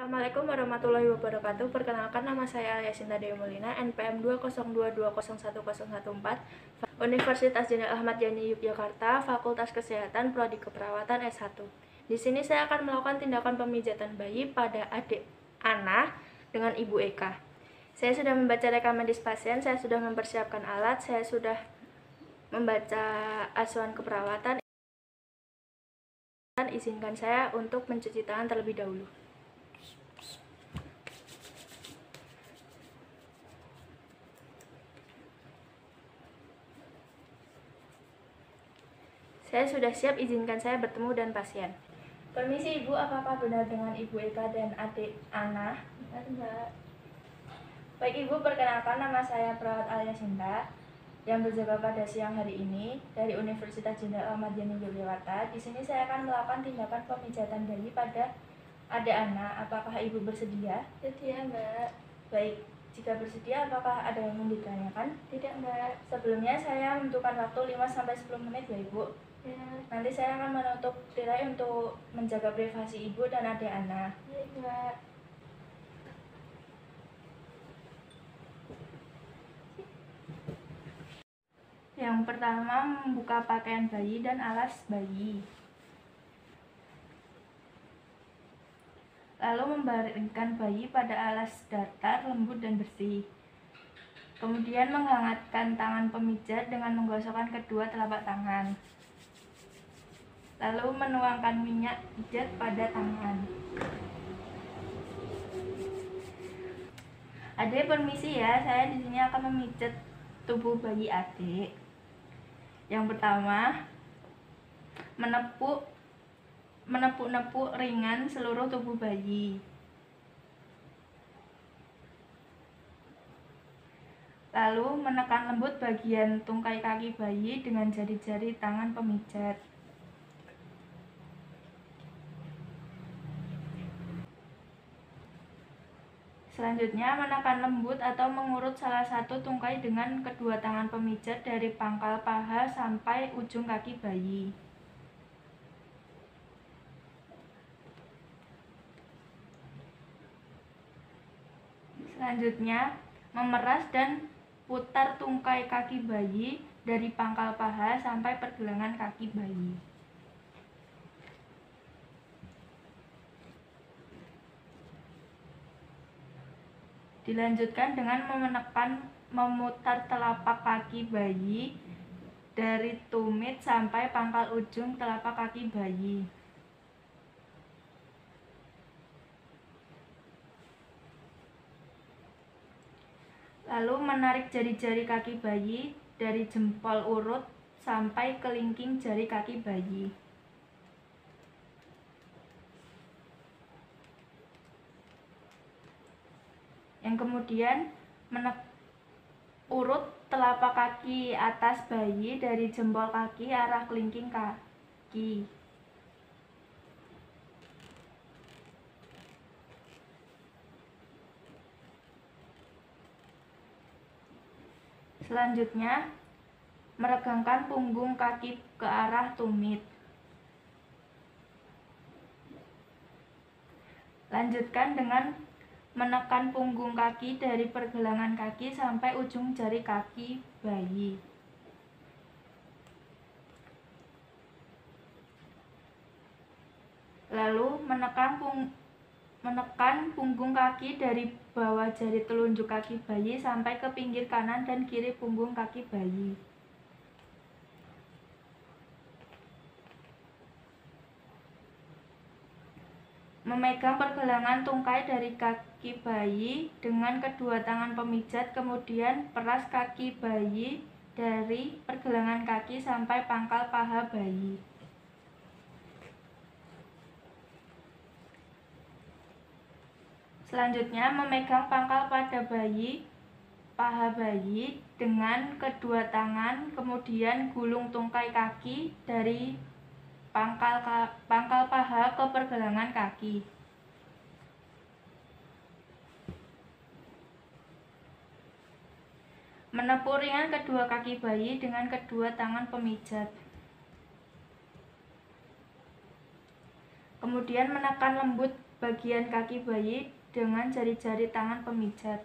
Assalamualaikum warahmatullahi wabarakatuh. Perkenalkan, nama saya Alia Sinta Dewi Mulina, NPM 202201014, Universitas Jenderal Ahmad Yani Yogyakarta, Fakultas Kesehatan, Prodi Keperawatan S1. Di sini saya akan melakukan tindakan pemijatan bayi pada adik Ana dengan Ibu Eka. Saya sudah membaca rekam medis pasien, saya sudah mempersiapkan alat, saya sudah membaca asuhan keperawatan. Izinkan saya untuk mencuci tangan terlebih dahulu. Saya sudah siap, izinkan saya bertemu dan pasien. Permisi Ibu, apakah benar dengan Ibu Eka dan adik Ana? Benar, Mbak. Baik Ibu, perkenalkan, nama saya Perawat Alia Sinta yang berjaga pada siang hari ini dari Universitas Jenderal Ahmad Yani Yogyakarta. Di sini saya akan melakukan tindakan pemijatan bayi pada adik Ana. Apakah Ibu bersedia? Sedia, Mbak. Baik, jika bersedia, apakah ada yang ingin ditanyakan? Tidak, Mbak. Sebelumnya saya membutuhkan waktu 5-10 menit ya Ibu. Ya. Nanti saya akan menutup tirai untuk menjaga privasi Ibu dan adik Ana. Ya, Mbak. Yang pertama, membuka pakaian bayi dan alas bayi. Lalu membaringkan bayi pada alas datar, lembut dan bersih. Kemudian menghangatkan tangan pemijat dengan menggosokkan kedua telapak tangan. Lalu menuangkan minyak pijat pada tangan. Adik, permisi ya, saya di sini akan memijat tubuh bayi adik. Yang pertama, menepuk-nepuk ringan seluruh tubuh bayi. Lalu menekan lembut bagian tungkai kaki bayi dengan jari-jari tangan pemijat. Selanjutnya, menekan lembut atau mengurut salah satu tungkai dengan kedua tangan pemijat dari pangkal paha sampai ujung kaki bayi. Selanjutnya, memeras dan putar tungkai kaki bayi dari pangkal paha sampai pergelangan kaki bayi. Dilanjutkan dengan memutar telapak kaki bayi dari tumit sampai pangkal ujung telapak kaki bayi. Lalu menarik jari-jari kaki bayi dari jempol urut sampai kelingking jari kaki bayi. Yang kemudian urut telapak kaki atas bayi dari jempol kaki arah kelingking kaki. Selanjutnya, meregangkan punggung kaki ke arah tumit. Lanjutkan dengan menekan punggung kaki dari pergelangan kaki sampai ujung jari kaki bayi. Lalu menekan punggung kaki dari bawah jari telunjuk kaki bayi sampai ke pinggir kanan dan kiri punggung kaki bayi. Memegang pergelangan tungkai dari kaki bayi dengan kedua tangan pemijat, kemudian peras kaki bayi dari pergelangan kaki sampai pangkal paha bayi. Selanjutnya, memegang pangkal pada paha bayi dengan kedua tangan, kemudian gulung tungkai kaki dari pangkal paha ke pergelangan kaki. Menepuk ringan kedua kaki bayi dengan kedua tangan pemijat. Kemudian menekan lembut bagian kaki bayi dengan jari-jari tangan pemijat.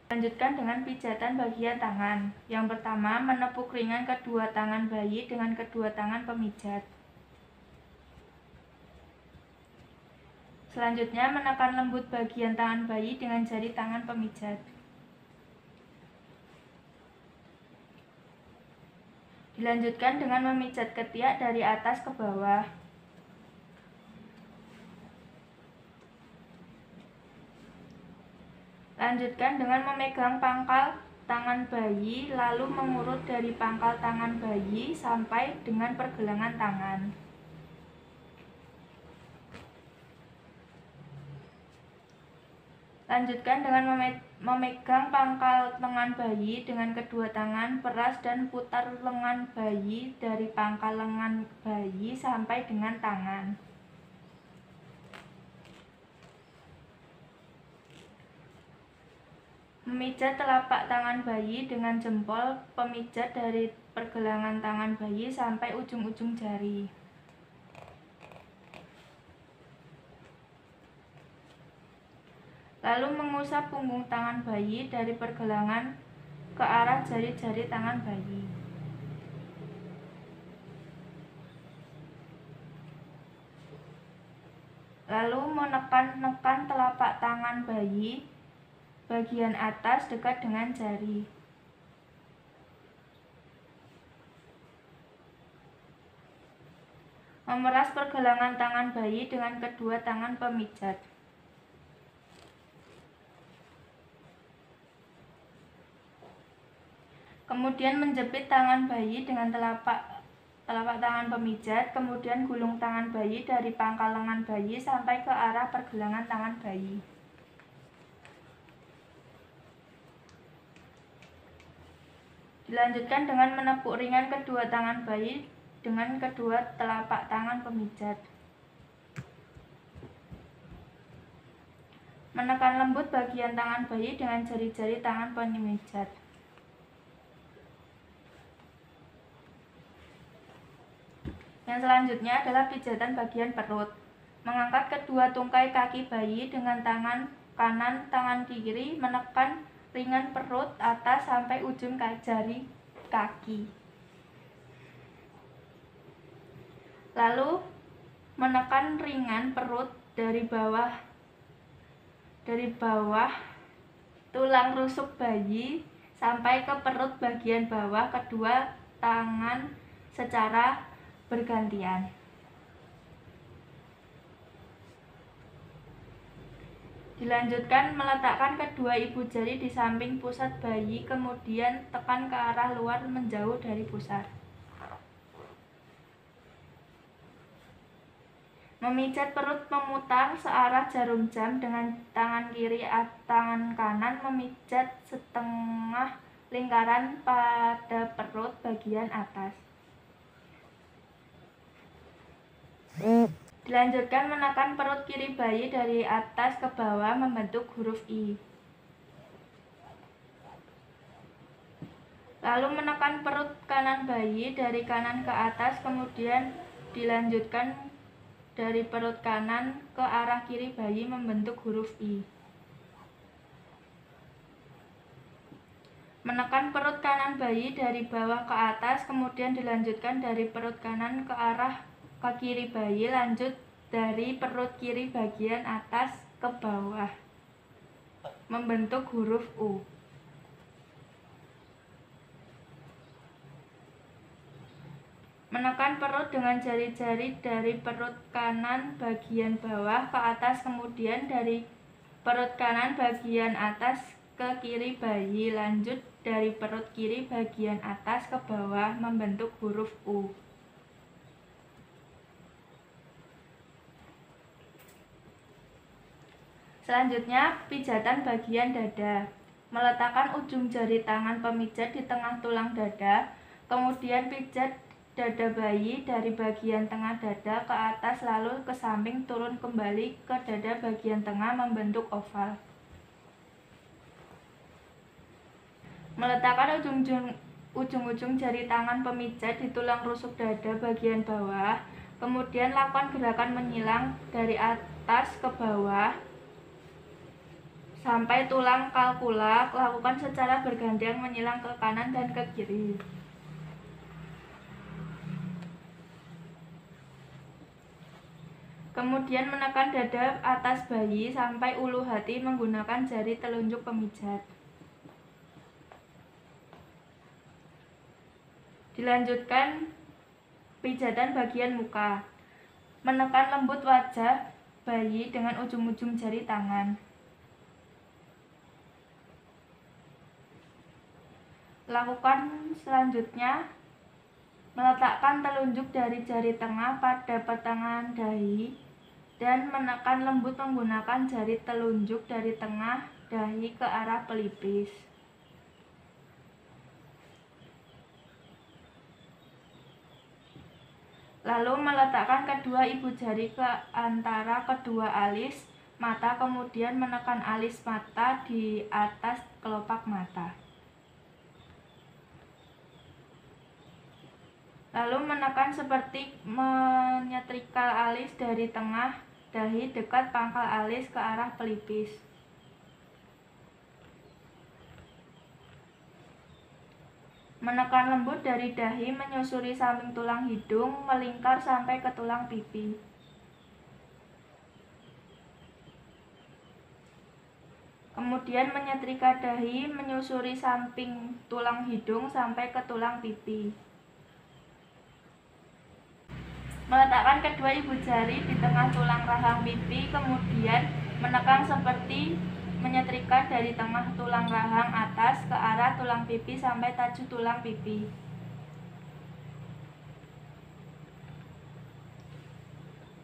Lanjutkan dengan pijatan bagian tangan. Yang pertama, menepuk ringan kedua tangan bayi dengan kedua tangan pemijat. Selanjutnya, menekan lembut bagian tangan bayi dengan jari tangan pemijat. Dilanjutkan dengan memijat ketiak dari atas ke bawah. Lanjutkan dengan memegang pangkal tangan bayi, lalu mengurut dari pangkal tangan bayi sampai dengan pergelangan tangan. Lanjutkan dengan memegang pangkal lengan bayi dengan kedua tangan, peras dan putar lengan bayi dari pangkal lengan bayi sampai dengan tangan. Memijat telapak tangan bayi dengan jempol pemijat dari pergelangan tangan bayi sampai ujung-ujung jari. Lalu mengusap punggung tangan bayi dari pergelangan ke arah jari-jari tangan bayi. Lalu menekan-nekan telapak tangan bayi bagian atas dekat dengan jari. Memeras pergelangan tangan bayi dengan kedua tangan pemijat. Kemudian menjepit tangan bayi dengan telapak tangan pemijat, kemudian gulung tangan bayi dari pangkal lengan bayi sampai ke arah pergelangan tangan bayi. Dilanjutkan dengan menepuk ringan kedua tangan bayi dengan kedua telapak tangan pemijat. Menekan lembut bagian tangan bayi dengan jari-jari tangan pemijat. Yang selanjutnya adalah pijatan bagian perut. Mengangkat kedua tungkai kaki bayi dengan tangan kanan, tangan kiri, menekan ringan perut atas sampai ujung jari kaki. Lalu menekan ringan perut dari bawah tulang rusuk bayi sampai ke perut bagian bawah kedua tangan secara bergantian. Dilanjutkan meletakkan kedua ibu jari di samping pusat bayi, kemudian tekan ke arah luar menjauh dari pusat. Memijat perut memutar searah jarum jam dengan tangan kiri atau tangan kanan memijat setengah lingkaran pada perut bagian atas. Dilanjutkan menekan perut kiri bayi dari atas ke bawah membentuk huruf I. Lalu menekan perut kanan bayi dari kanan ke atas, kemudian dilanjutkan dari perut kanan ke arah kiri bayi membentuk huruf I. Menekan perut kanan bayi dari bawah ke atas, kemudian dilanjutkan dari perut kanan ke arah ke kiri bayi, lanjut dari perut kiri bagian atas ke bawah membentuk huruf U. Menekan perut dengan jari-jari dari perut kanan bagian bawah ke atas, kemudian dari perut kanan bagian atas ke kiri bayi, lanjut dari perut kiri bagian atas ke bawah membentuk huruf U. Selanjutnya, pijatan bagian dada. Meletakkan ujung jari tangan pemijat di tengah tulang dada, kemudian pijat dada bayi dari bagian tengah dada ke atas lalu ke samping turun kembali ke dada bagian tengah membentuk oval. Meletakkan ujung-ujung jari tangan pemijat di tulang rusuk dada bagian bawah, Kemudian lakukan gerakan menyilang dari atas ke bawah sampai tulang kalkula. Lakukan secara bergantian menyilang ke kanan dan ke kiri. Kemudian menekan dada atas bayi sampai ulu hati menggunakan jari telunjuk pemijat. Dilanjutkan pijatan bagian muka. Menekan lembut wajah bayi dengan ujung-ujung jari tangan. Lakukan selanjutnya meletakkan telunjuk dari jari tengah pada pertengahan dahi dan menekan lembut menggunakan jari telunjuk dari tengah dahi ke arah pelipis. Lalu meletakkan kedua ibu jari ke antara kedua alis mata, kemudian menekan alis mata di atas kelopak mata. Lalu menekan seperti menyetrika alis dari tengah dahi dekat pangkal alis ke arah pelipis. Menekan lembut dari dahi menyusuri samping tulang hidung melingkar sampai ke tulang pipi. Kemudian menyetrika dahi menyusuri samping tulang hidung sampai ke tulang pipi. Meletakkan kedua ibu jari di tengah tulang rahang pipi, kemudian menekan seperti menyetrika dari tengah tulang rahang atas ke arah tulang pipi sampai tajuk tulang pipi.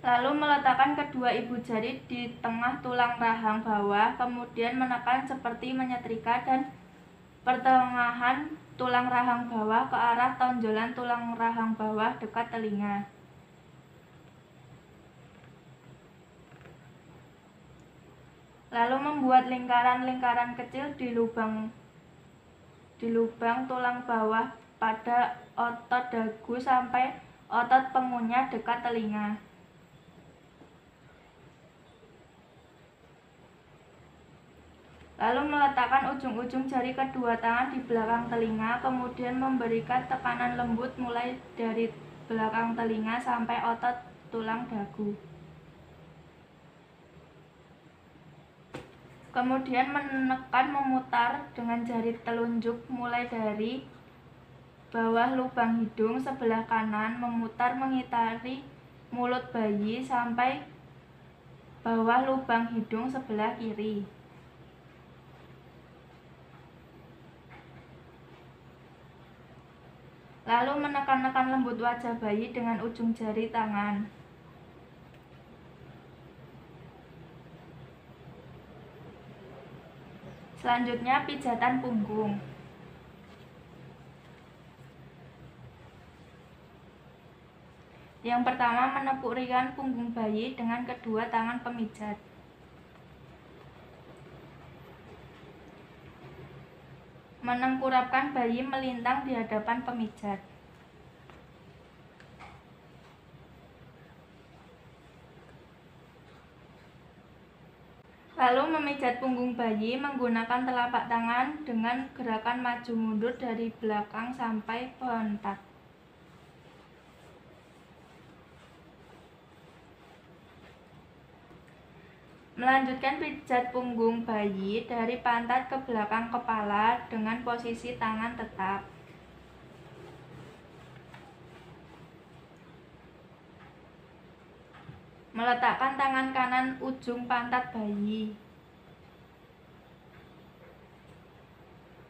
Lalu meletakkan kedua ibu jari di tengah tulang rahang bawah, kemudian menekan seperti menyetrika dan pertengahan tulang rahang bawah ke arah tonjolan tulang rahang bawah dekat telinga. Lalu membuat lingkaran-lingkaran kecil di lubang tulang bawah pada otot dagu sampai otot pengunyah dekat telinga. Lalu meletakkan ujung-ujung jari kedua tangan di belakang telinga, kemudian memberikan tekanan lembut mulai dari belakang telinga sampai otot tulang dagu. Kemudian menekan memutar dengan jari telunjuk mulai dari bawah lubang hidung sebelah kanan, memutar mengitari mulut bayi sampai bawah lubang hidung sebelah kiri. Lalu menekan-nekan lembut wajah bayi dengan ujung jari tangan. Selanjutnya pijatan punggung. Yang pertama, menepuk ringan punggung bayi dengan kedua tangan pemijat. Menengkurapkan bayi melintang di hadapan pemijat. Lalu memijat punggung bayi menggunakan telapak tangan dengan gerakan maju mundur dari belakang sampai pentak. Melanjutkan pijat punggung bayi dari pantat ke belakang kepala dengan posisi tangan tetap. Meletakkan tangan kanan ujung pantat bayi.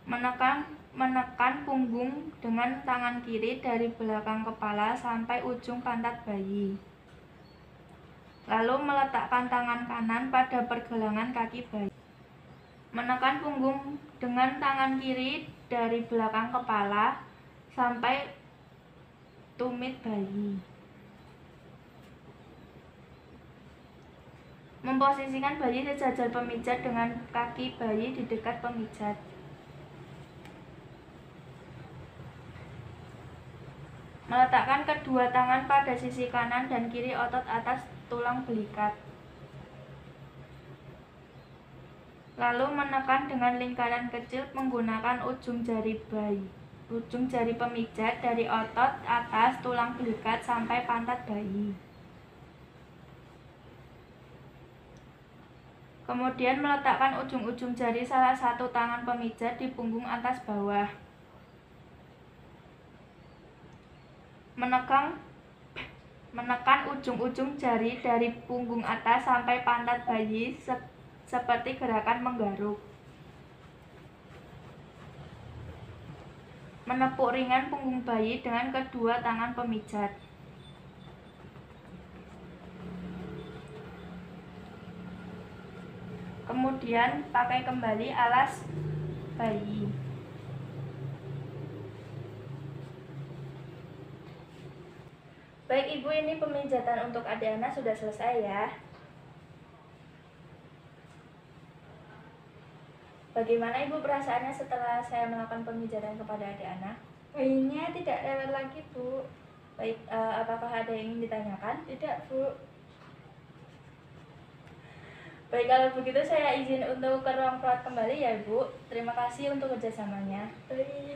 Menekan punggung dengan tangan kiri dari belakang kepala sampai ujung pantat bayi. Lalu meletakkan tangan kanan pada pergelangan kaki bayi. Menekan punggung dengan tangan kiri dari belakang kepala sampai tumit bayi. Memposisikan bayi sejajar pemijat dengan kaki bayi di dekat pemijat. Meletakkan kedua tangan pada sisi kanan dan kiri otot atas tulang belikat. Lalu menekan dengan lingkaran kecil menggunakan ujung jari pemijat dari otot atas tulang belikat sampai pantat bayi. Kemudian meletakkan ujung-ujung jari salah satu tangan pemijat di punggung atas bawah. Menekan ujung-ujung jari dari punggung atas sampai pantat bayi seperti gerakan menggaruk. Menepuk ringan punggung bayi dengan kedua tangan pemijat. Kemudian pakai kembali alas bayi. Baik Ibu, ini pemijatan untuk adik Ana sudah selesai ya. Bagaimana Ibu perasaannya setelah saya melakukan pemijatan kepada adik Ana? Bayinya tidak rewel lagi, Bu. Baik, apakah ada yang ingin ditanyakan? Tidak, Bu. Baik, kalau begitu saya izin untuk ke ruang perawat kembali ya Ibu. Terima kasih untuk kerjasamanya. Baik.